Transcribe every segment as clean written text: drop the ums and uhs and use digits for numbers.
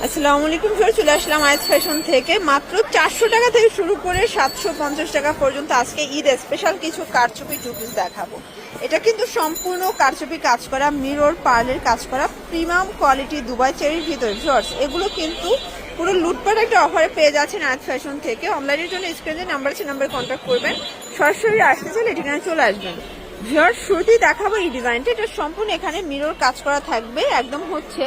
আসসালামু আলাইকুম স্যার, চলে আসলাম আয়াত ফ্যাশন থেকে। মাত্র 400 টাকা থেকে শুরু করে 750 টাকা পর্যন্ত আজকে ঈদ স্পেশাল কিছু কারচুপি টু পিস দেখাবো। এটা কিন্তু সম্পূর্ণ কারচুপি কাজ করা, মিরর পার্লের কাজ করা, প্রিমিয়াম কোয়ালিটি দুবাই চেরির ভিতরে ভিউয়ার্স। এগুলো কিন্তু পুরো লুটপাট একটা অফারে পেয়ে যাচ্ছেন আয়াত ফ্যাশন থেকে। অনলাইনের জন্য স্ক্রিনে নাম্বার আছে, নাম্বারে কন্ট্যাক্ট করবেন। সরাসরি আসতে চাইলে ঠিকানা চলে আসবেন। ভিউয়ার্স, শুরুতেই দেখাবো এই ডিজাইনটা। এটা সম্পূর্ণ এখানে মিরর কাজ করা থাকবে, একদম হচ্ছে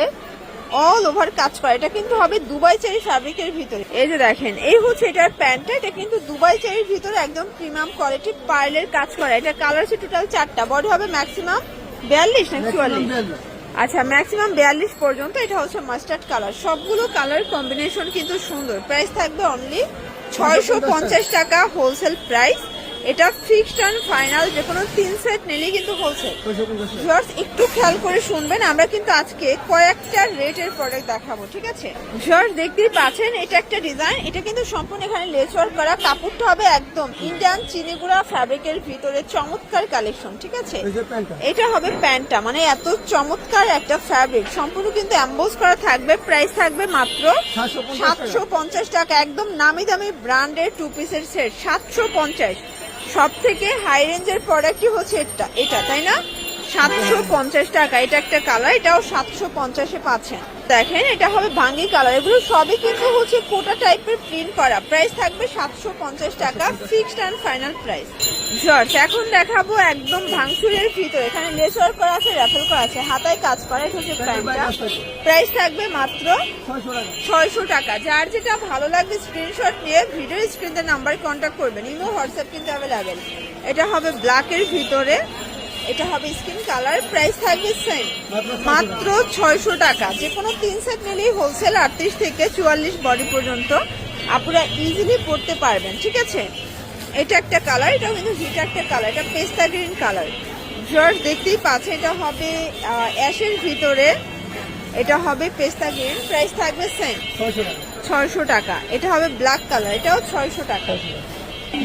অল ওভার কাজ করা। এটা কিন্তু হবে দুবাই চেরি ফ্যাব্রিকের ভিতরে। এই যে দেখেন, এই হচ্ছে এটার প্যান্টটা। এটা কিন্তু দুবাই চেরির ভিতরে একদম প্রিমিয়াম কোয়ালিটি পার্লের কাজ করা। এটা কালার আছে টোটাল 4টা। বডি হবে ম্যাক্সিমাম 42 না 44? আচ্ছা, ম্যাক্সিমাম 42 পর্যন্ত। এটা হচ্ছে মাস্টার্ড কালার। সবগুলো কালার কম্বিনেশন কিন্তু সুন্দর। প্রাইস থাকবে অনলি 650 টাকা হোলসেল প্রাইস। এটা ফিক্সড অ্যান্ড ফাইনাল, যে কোনো 3 সেট নিলেই কিন্তু হোলসেল। ভিউয়ার্স, একটু খেয়াল করে শুনবেন, আমরা কিন্তু আজকে কয়েকটা রেটের প্রোডাক্ট দেখাবো, ঠিক আছে? ভিউয়ার্স, দেখতেই পাচ্ছেন এটা একটা ডিজাইন। এটা কিন্তু সম্পূর্ণ এখানে লেস ওয়ার্ক করা। কাপড়টা হবে একদম ইন্ডিয়ান চিনিগুড়া ফ্যাব্রিকের ভিতরে, চমৎকার কালেকশন, ঠিক আছে? এটা হবে প্যান্টটা, মানে এত চমৎকার একটা ফ্যাব্রিক, সম্পূর্ণ কিন্তু এমবোস করা থাকবে। প্রাইস থাকবে মাত্র 750 টাকা। একদম নামি দামি ব্র্যান্ডের টু পিসের সেট 750। সব থেকে হাই রেঞ্জের প্রোডাক্টই হচ্ছে এটা, তাই না? 750 টাকা। এটা একটা কালার, এটাও 750-এ পাচ্ছেন। দেখেন, এটা হবে ভাঙ্গি কালার। এগুলো সবই কিন্তু হচ্ছে কোটা টাইপের প্রিন্ট করা। প্রাইস থাকবে 750 টাকা, fixed and final price. Viewers, এখন দেখাবো একদম ভাঙচুরের ভিতরে। এখানে লেস ওয়ার্ক করা আছে, রাফেল করা আছে, হাতায় কাজ করা। এটা হচ্ছে প্যান্টটা। প্রাইস থাকবে মাত্র 600 টাকা। যার যেটা ভালো লাগবে স্ক্রিনশট নিয়ে ভিডিও স্ক্রিনের নাম্বার কন্ট্যাক্ট করবেন। ইমো হোয়াটসঅ্যাপ কিন্তু অ্যাভেলেবেল। এটা হবে ব্ল্যাকের ভিতরে, এটা হবে স্কিন কালার। প্রাইস থাকবে সেম, মাত্র 600 টাকা। যে কোনো 3 সেট নিলেই হোলসেল 38 থেকে 44 বডি পর্যন্ত আপনারা ইজিলি পড়তে পারবেন, ঠিক আছে? এটা একটা কালার, এটাও কিন্তু হিট একটা কালার। এটা পেস্তা গ্রিন কালার। ভিউয়ার্স, দেখতেই পাচ্ছে, এটা হবে অ্যাশের ভিতরে, এটা হবে পেস্তা গ্রিন। প্রাইস থাকবে সেম 600 টাকা। এটা হবে ব্ল্যাক কালার, এটাও 600 টাকা।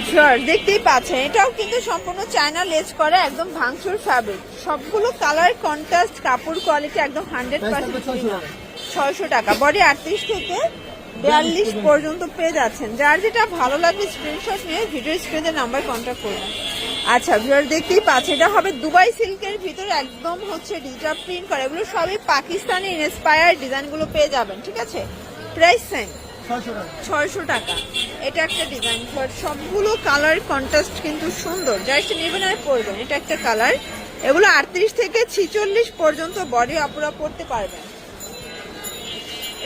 ভিউয়ার্স, দেখতেই পাচ্ছেন, এটাও কিন্তু সম্পূর্ণ চায়না লেস করা, একদম ভাঙচুর ফ্যাব্রিক। সবগুলো কালার কন্ট্রাস্ট, কাপড় কোয়ালিটি একদম 100%। 600 টাকা। বডি 38 থেকে 42 পর্যন্ত পেয়ে যাচ্ছেন। যার যেটা ভালো লাগবে স্ক্রিনশট নিয়ে ভিডিও স্ক্রিনের নাম্বার কন্ট্যাক্ট করবেন। আচ্ছা ভিউয়ার, দেখতেই পাচ্ছেন, এটা হবে দুবাই সিল্কের ভিতরে, একদম হচ্ছে ডিজিটাল প্রিন্ট করা। এগুলো সবই পাকিস্তানি ইন্সপায়ার ডিজাইনগুলো পেয়ে যাবেন, ঠিক আছে? প্রাইস সেম 600 টাকা। এটা একটা ডিজাইন। সবগুলো কালার কন্ট্রাস্ট কিন্তু সুন্দর। জাস্ট নেবেন আর পরবেন। এটা একটা কালার। এগুলো 38 থেকে 46 পর্যন্ত বডি আপনারা পরতে পারবেন।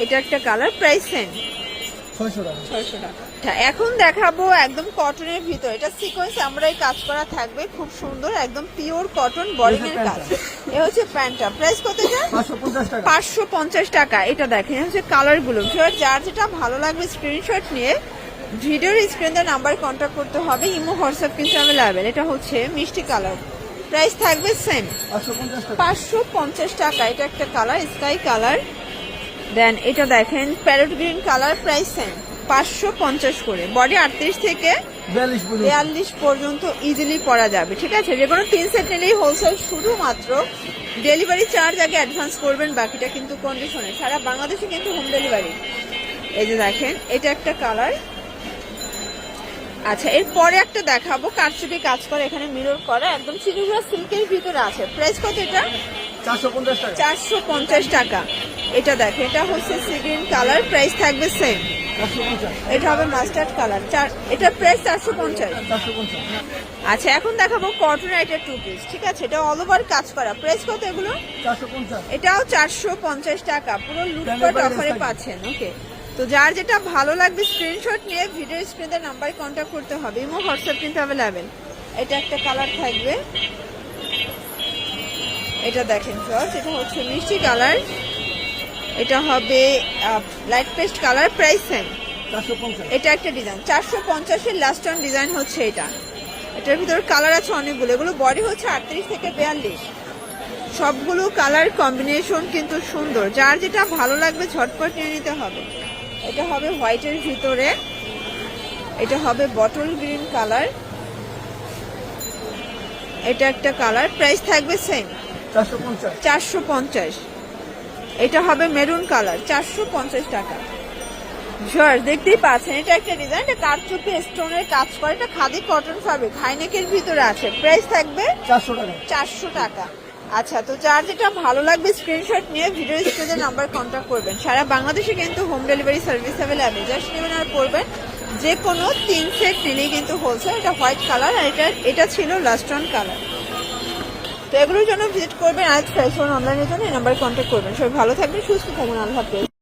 এটা একটা কালার। প্রাইস সেম 600 টাকা। এখন দেখাবো একদম কটনের ভিতর। এটা সিকোয়েন্স আমরাই কাজ করা থাকবে, খুব সুন্দর, একদম পিওর কটন বোরিং এর কাজ। এ হচ্ছে প্যান্টটা। প্রাইস কত? 550 টাকা। এটা দেখেন, হচ্ছে কালার গুলো। যার যেটা ভালো লাগবে স্ক্রিনশট নিয়ে ভিডিওর স্ক্রিনে নাম্বার কন্ট্যাক্ট করতে হবে। ইমো হোয়াটসঅ্যাপ কিন্তু অ্যাভেলেবেল। এটা হচ্ছে মিষ্টি কালার। প্রাইস থাকবে সেম 550 টাকা। এটা একটা কালার, স্কাই কালার। দেন এটা দেখেন parrot green colour. Price same 550 করে। বডি 38 থেকে 42 পর্যন্ত ইজিলি পরা যাবে, ঠিক আছে? যে কোনো 3 সেট নিলেই হোলসেল। শুধুমাত্র ডেলিভারি চার্জ আগে অ্যাডভান্স করবেন, বাকিটা কিন্তু কন্ডিশনে। সারা বাংলাদেশে কিন্তু হোম ডেলিভারি। এই যে দেখেন, এটা একটা কালার। আচ্ছা, এরপরে একটা দেখাবো কারচুপি কাজ করা, এখানে মিরর করা, একদম চিনিগুড়া সিল্কের ভিতরে আছে। প্রাইস কত? এটা 450 টাকা। এটা দেখেন, এটা হচ্ছে সি গ্রিন কালার। প্রাইস থাকবে সেম। এটা হবে মাস্টার্ড কালার। এটা প্রাইস 450। আচ্ছা, এখন দেখাবো কটন আইটের টু পিস, ঠিক আছে? এটা অল ওভার কাজ করা। প্রাইস কত এগুলো? 450। এটাও 450 টাকা। পুরো লুটপাট অফারে পাচ্ছেন। ওকে, তো যার যেটা ভালো লাগবে স্ক্রিনশট নিয়ে ভিডিও স্ক্রিনে নাম্বারে কন্ট্যাক্ট করতে হবে। ইমো হোয়াটসঅ্যাপ কিন্তু অ্যাভেলেবেল। এটা একটা কালার থাকবে। এটা দেখেন ফ্রেন্ডস, এটা হচ্ছে মিষ্টি কালার। এটা হবে light paste colour. Price same 450। এটা একটা ডিজাইন 450 এর লাস্ট অন ডিজাইন হচ্ছে এটা। এটার ভিতরে কালার আছে অনেকগুলো। এগুলো বডি হচ্ছে 38 থেকে 42। সবগুলো কালার কম্বিনেশন কিন্তু সুন্দর। যার যেটা ভালো লাগবে ঝটপট নিয়ে নিতে হবে। এটা হবে হোয়াইটের ভিতরে, এটা হবে বটল গ্রিন কালার। এটা একটা কালার। প্রাইস থাকবে সেম 450। এটা হবে মেরুন কালার, 450 টাকা। ভিউয়ার্স দেখতেই পাচ্ছেন, এটা একটা ডিজাইন, এটা কারচুপি স্টোনের কাজ করে, এটা খাদি কটন ফ্যাব্রিক, হাইনেকের ভিতরে আছে। প্রাইস থাকবে 400 টাকা। 400 টাকা। আচ্ছা, তো যার যেটা ভালো লাগবে স্ক্রিনশট নিয়ে ভিডিও স্ক্রিনের নাম্বার কন্ট্যাক্ট করবেন। সারা বাংলাদেশে কিন্তু home delivery service available. Just নেবেন আর করবেন, যে কোনো 3 সেট নিলেই কিন্তু হোলসেল। এটা হোয়াইট কালার, আর এটা ছিল লাস্টন কালার। তো এগুলোর জন্য ভিজিট করবেন আজ ফ্যাশন অনলাইনের জন্য এই নাম্বারে কন্ট্যাক্ট করবেন। সবাই ভালো থাকবেন, সুস্থ থাকবেন, আল্লাহ হাফেজ।